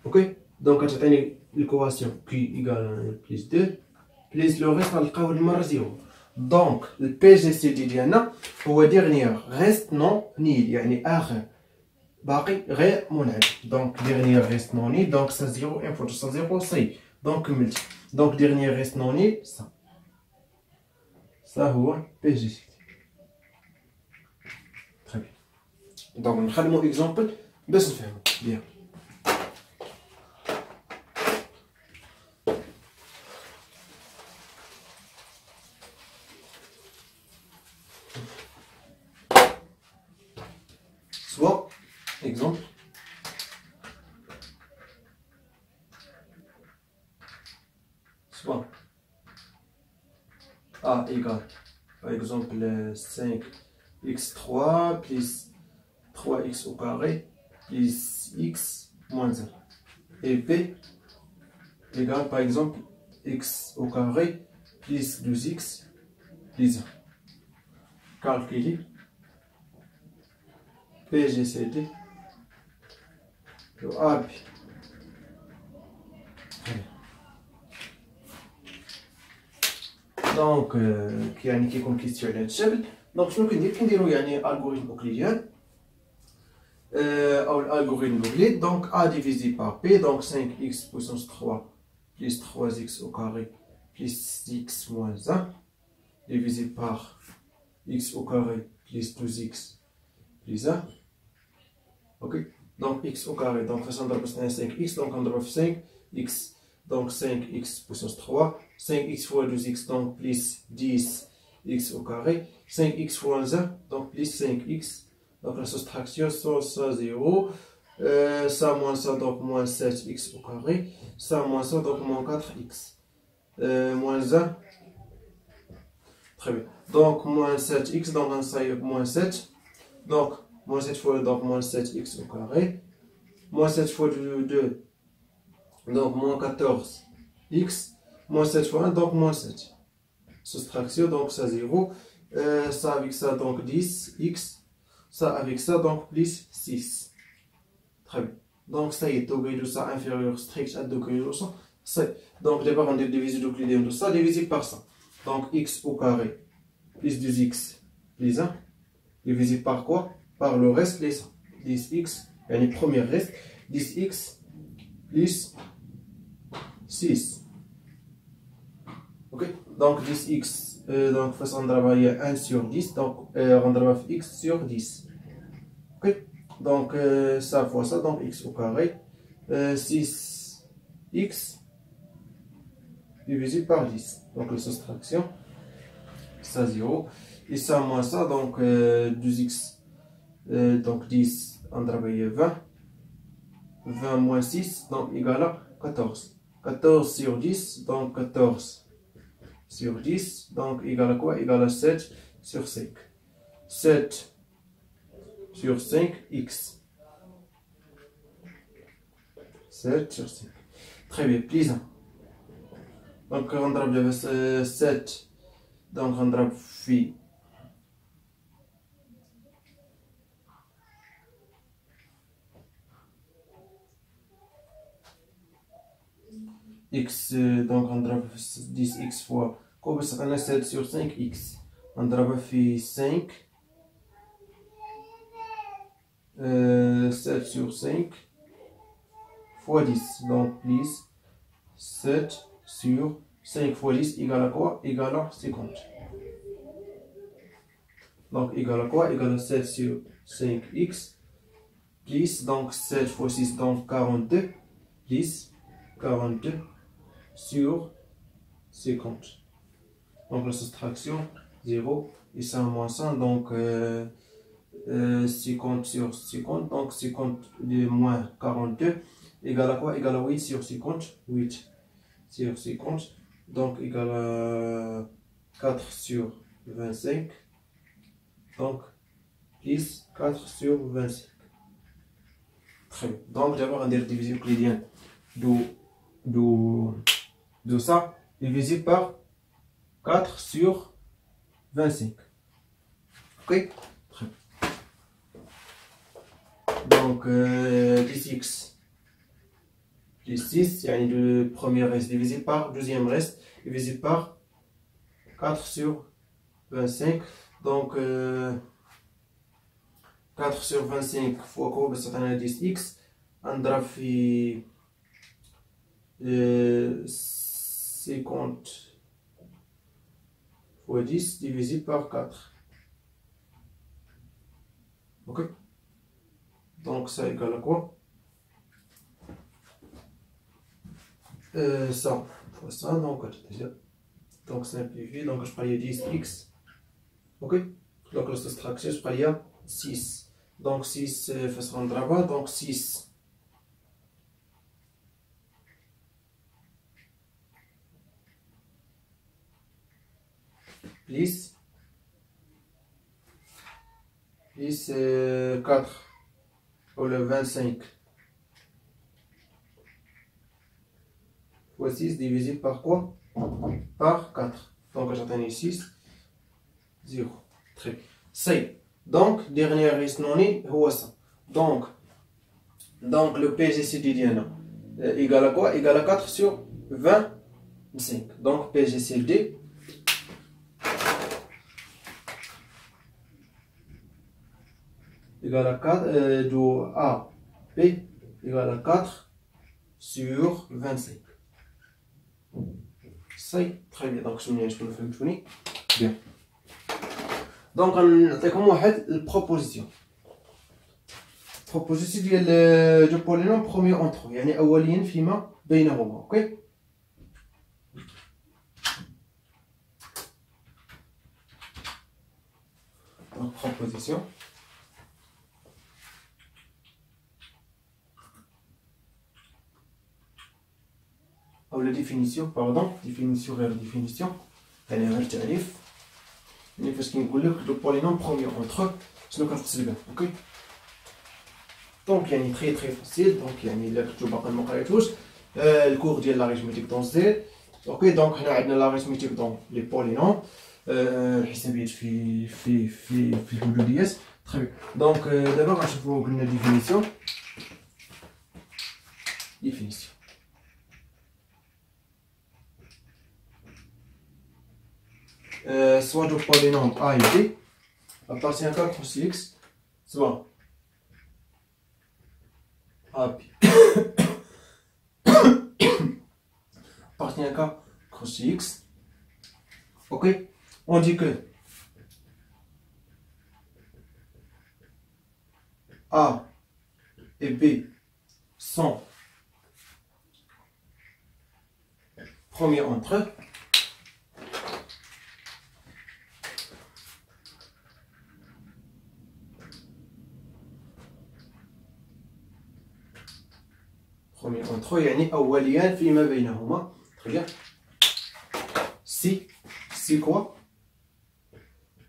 Ok, donc غتعطيني l'équation Q égale plus 2 plus le reste غنلقاوه المره 0. دونك البي جي سي دي ديالنا هو ديرنيير ريست نون نيل، يعني اخر باقي غير منعدم. دونك ديرنيير ريست نون نيل، دونك سا 0 انفوت سا 0 سي. دونك كملت، دونك ديرنيير ريست نون نيل سا هو بي جي سي دي. تري بيان. دونك نخدمو اكزومبل باش نفهمو بيان. Soit, exemple, soit A égale, par exemple, 5x3 plus 3x au carré plus x moins 1. Et B égale, par exemple, x au carré plus 12x plus 1. Calculer PGCD de AB. دونك يعني كيكون كيستوي على هاد الشكل. دونك شنو كنديرو يعني الغوريثم اوكليديان او الالغوريثم اوكليد. دونك A divisé par B, donc 5x puissance 3 plus 3x au carré plus x moins 1 divisé par x au carré plus 12x plus 1. Ok, donc x au carré, donc ça on doit 5x, donc on doit 5x, donc 5x puissance 3, 5x fois 12x, donc plus 10x au carré, 5x fois 1, donc plus 5x, donc la soustraction, ça 0, ça moins ça, donc moins 7x au carré, ça moins ça, donc moins 4x, moins 1, très bien, donc moins 7x, donc ça y est moins 7, donc moins 7 fois donc moins 7x au carré, moins 7 fois 2, donc moins 14x, moins 7 fois 1, donc moins 7. Soustraction, donc ça 0, ça avec ça donc 10x, ça avec ça donc plus 6. Très bien. Donc ça y est, degré de ça inférieur strict à degré de ça, c'est. Donc d'abord on divise l'euclidien de ça, divisé par ça. Donc x au carré plus 2x plus 1, divisé par quoi? Par le reste les 10x, et le premier reste 10x plus 6. Ok, donc 10x, donc façon de travailler 1 sur 10, donc on travaille x sur 10. Ok, donc ça fois ça, donc x au carré, 6x divisé par 10. Donc la soustraction, ça 0, et ça moins ça, donc 2x. Donc 10, on travaille 20. 20 moins 6, donc égal à 14. 14 sur 10, donc 14 sur 10, donc égal à quoi? Égal à 7 sur 5. 7 sur 5, x. 7 sur 5. Très bien, plus 1. Donc on travaille 7, donc on travaille x, donc on travaille 10x fois quoi? Ça fait 7 sur 5x. On travaille 5, 7 sur 5 fois 10, donc plus 7 sur 5 fois 10 égale à quoi? Égale à 50. Donc égale à quoi? Égale à 7 sur 5x plus donc 7 fois 6, donc 42 plus 42 sur 50. Donc la soustraction 0 et ça moins 100, donc 50 sur 50, donc 50 de moins 42 égale à quoi? Égale à 8 sur 50, 8 sur 50, donc égale à 4 sur 25, donc plus 4 sur 25. Très bien. Donc d'abord on dirait division euclidienne de ça divisé par 4 sur 25. Ok, très bien. Donc 10x plus 6, يعني le premier reste divisé par deuxième reste divisé par 4 sur 25. Donc 4 sur 25 fois quoi باش تعطينا 10 x نضرب في 50 fois 10 divisé par 4. Ok, donc ça égale à quoi? Ça fois ça, donc simplifié, donc je prends 10x. Ok, donc la soustraction je prends 6. Donc 6 façon de travail, donc 6 plus 4 pour le 25 fois 6 divisé par quoi? Par 4. Donc j'atteins 6, 0. Très bien. C'est donc dernier reste non est ça. Donc le PGCD égal à quoi? Égal à 4 sur 25. Donc PGCD égal à 4 do A P égal à 4 sur 25. C'est très bien. Donc je vais vous bien. Donc on a comme une proposition ديال جو بولينوم بروميي اونترو يعني اوليا فيما بينهما. اوكي donc proposition او la définition pardon définition غير définition يعني غير تعريف يعني فاش كنقول لك لو بولينوم بروميي اونترو شنو كتقصد به. اوكي دونك يعني تري فاسيل. دونك يعني الا كنتو باقي ما قريتوش الكور ديال لاريثميتيك دون زير. اوكي دونك هنا عندنا لاريثميتيك دون لي بولينوم الحسابيات في الحدوديات. تري بيان. دونك دابا غنشوفو قلنا ديفينيسيون soit du polynôme A et B appartient à 4 cos x, soit AB appartient à 4 cos x. Ok, on dit que A et B sont premiers entre eux. entre eux يعني أوليان فيما بينهما. très bien. si quoi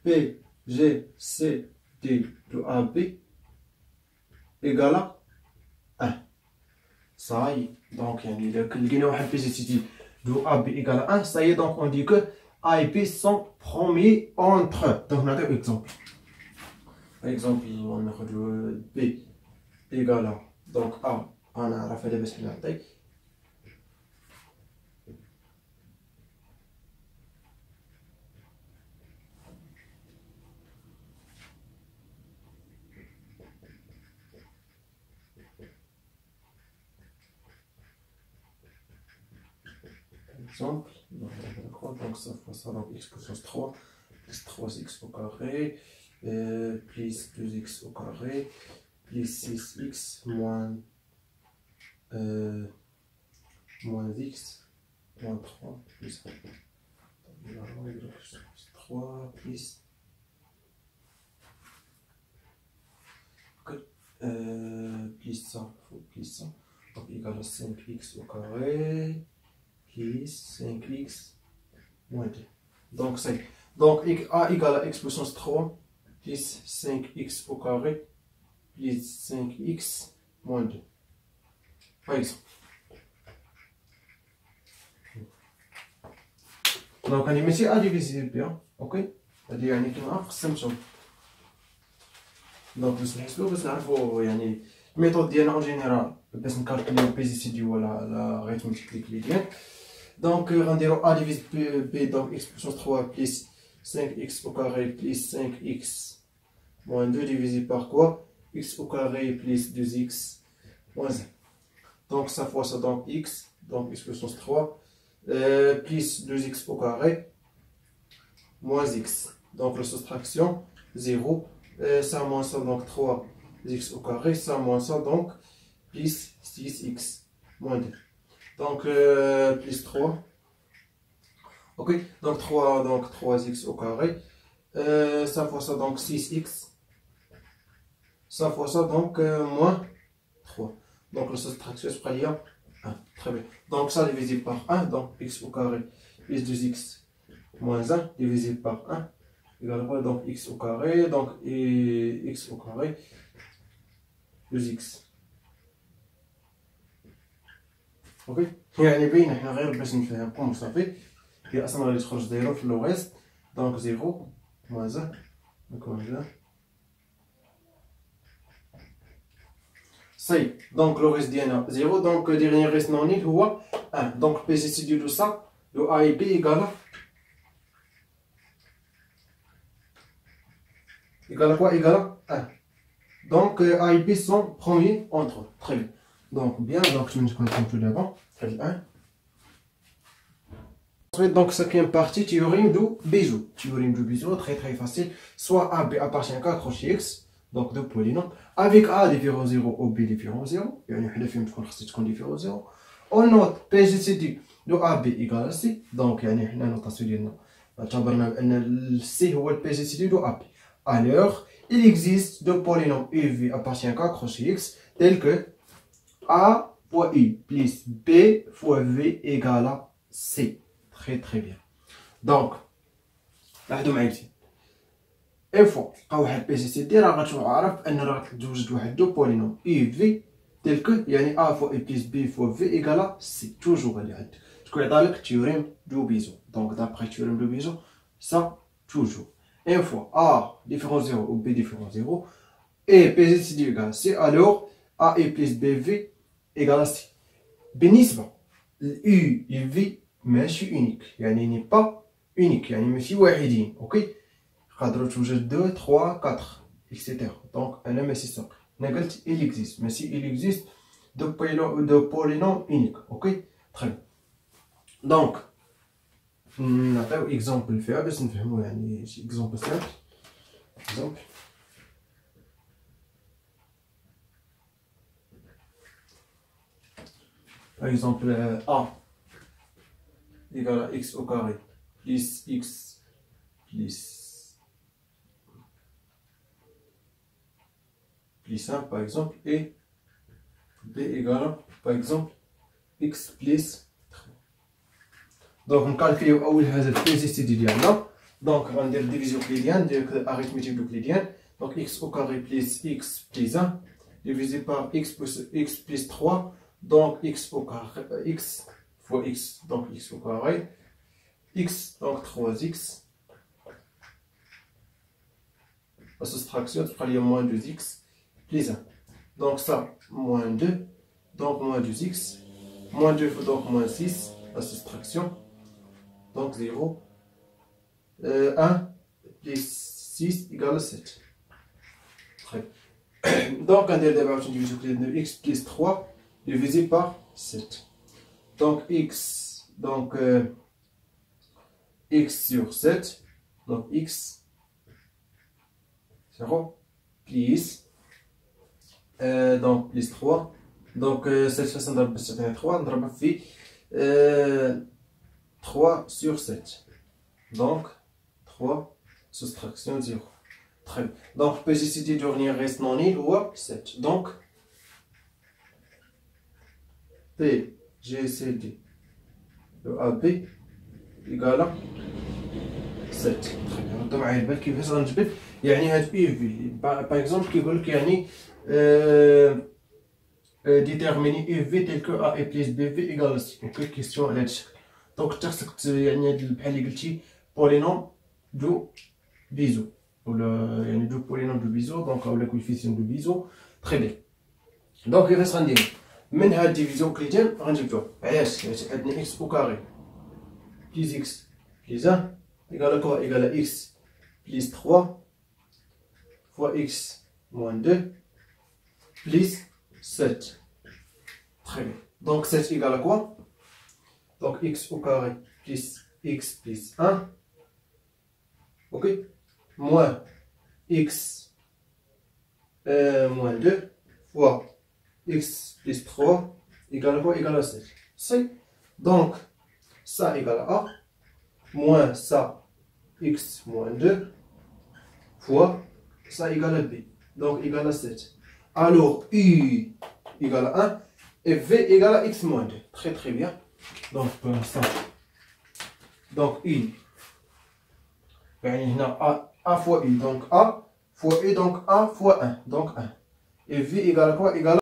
P G C D de AB égale à 1. ça y est. donc يعني إذا لقينا واحد P G C D de AB égale à 1 ça y est. donc on dit que A et B sont premiers entre eux. donc on a un exemple. par exemple on a B égale à donc A أنا أعرف هذا باش نعطي exemple. donc ça fois ça donc x puissance 3 plus 3x au carré plus 2x au carré plus 6x moins x moins 3 plus 3 plus plus ça donc égal à 5x au carré plus 5x moins 2. donc c'est donc A égale à x puissance 3 plus 5x au carré plus 5x moins 2 par exemple. donc راني ماشي A ديفيزي بها. اوكي هادي يعني كيما قسمتهم. دونك باش نحسبو باش نعرفو يعني الميثود ديالنا اون جينيرال باش نكالكوليو بي جي سي دي ولا l'arithmétique euclidienne. Donc غنديرو a divisé b donc x puissance 3 plus 5x au carré plus 5x moins 2 divisé par quoi? X au carré plus 2x moins 1. Donc ça fois ça, donc x puissance 3 plus 2x au carré moins x. Donc la soustraction 0, ça moins ça, donc 3x au carré, ça moins ça, donc plus 6x moins 2. Donc plus 3. Ok, donc 3x au carré, ça fois ça, donc 6x. Ça fois ça, donc moins 3. Donc la soustraction se prend 1. Très bien. Donc ça divisé par 1, donc x au carré plus 2x moins 1 divisé par 1 égale quoi? Donc x au carré, donc et x au carré 2x. Ok. يعني باين حنا غير باش نفهمكم صافي. هي اصلا غادي تخرج زيرو في لوغيست، دونك 0 moins 1 donc 1. صي دونك لو ريست ديالنا 0 دونك ديرني ريست نون نيل هو 1 دونك بي جي سي ديالو سا لو اي بي ايكالا كوا ايكالا 1 دونك اي بي سون بروميي اونتر تري بيان دونك بيان دونك من كنكونتو دابا هاد 1 donc cinquième partie théorème du biseau. Théorème du biseau très facile, soit AB appartient à 4 x donc deux polynômes avec A différent 0 ou B différent 0 يعني حنا فين تكون différent 0 on note PGCD de AB égale à C donc يعني حنا نوطاسيون ديالنا اعتبرنا بان C هو PGCD de AB. Alors il existe deux polynômes UV appartient à 4 x tels que A fois U plus B fois V égale à C. Très bien. Donc لاحظوا معايا مزيان اي فوا لقى واحد بي جي سي دي راه غتعرف ان راه غتوجد واحد دو بولينوم اي في تيل كو يعني ا فوا اي بلس بي فوا في ايكالا سي توجور غادي عندك تكون عطالك تيوريم دو بيزو دونك دابخي تيوريم دو بيزو سا توجور اي فوا ا ديفيرون 0 و بي ديفيرون 0 اي بي جي سي دي ايكال سي الوغ ا اي بلس بي في ايكالا سي. بالنسبه لليو اي في ماشي اونيك يعني ني با اونيك يعني ماشي واحدين اوكي يقدروا توجد 2 3 4 اكسيتيرا دونك انا ماشي ساق انا قلت il existe ماشي il existe دو بولينوم اونيك اوكي تري دونك نعطيو اكزومبل فيها باش نفهمو يعني شي اكزومبل سامبل اكزومبل par exemple A égale à x au carré plus x plus 1 par exemple et b égale à par exemple x plus 3. donc نكالكليو اول حاجه البي جي سي دي ديالنا دونك غندير ديفيزيون كليديان ديال اريثميتيك دو كليديان donc x au carré plus x plus 1 divisé par x plus 3 donc x au carré x fois x donc x au carré x donc 3x la soustraction tu prends moins 2x plus 1 donc ça moins 2 donc moins 2x moins 2 donc moins 6 la soustraction donc 0 1 plus 6 égale 7. Très bien. Donc on a d'abord une division de x plus 3 divisé par 7 donc x donc x sur 7 donc x 0 plus donc plus 3 donc 7 نضرب ب 7 3 نضربها في 3 sur 7 donc 3 soustraction 0. Très bien. Donc PGCD dernier reste non nul ou 7 donc PGCD de AB égale à 7. Très bien. ردوا معايا البال كيفاش غنجبد يعني هاد اي في باغ اكزومبل كيقول لك يعني ديتيرميني اي في تيل كو ا اي بلس بي في ايكال سي اوكي كيستيون على هاد الشكل دونك انت خصك يعني هاد بحال اللي قلتي بولينوم دو بيزو ولا يعني دو بولينوم دو بيزو دونك اولا كويفيسيون دو بيزو. تري بيان دونك كيفاش غنديرو من هاد الديفيزيون كليتين غنجبدوها علاش حيت عندنا اكس او كاري بليس اكس بليس 1 ايكال كوا ايكال اكس بليس 3 فوا اكس موان 2 بليس 7 très bien donc 7 égale à quoi donc x au carré plus x plus 1 ok moins x moins 2 fois x plus 3 égale à quoi? Égale à 7. C'est donc ça égale à A moins ça x moins 2 fois ça égale à B. Donc égale à 7. Alors U égale à 1 et V égale à x moins 2. Très très bien. Donc pour l'instant, donc U. A fois U. Donc A fois U, donc A fois 1. Donc 1. Et V égale à quoi? Égale à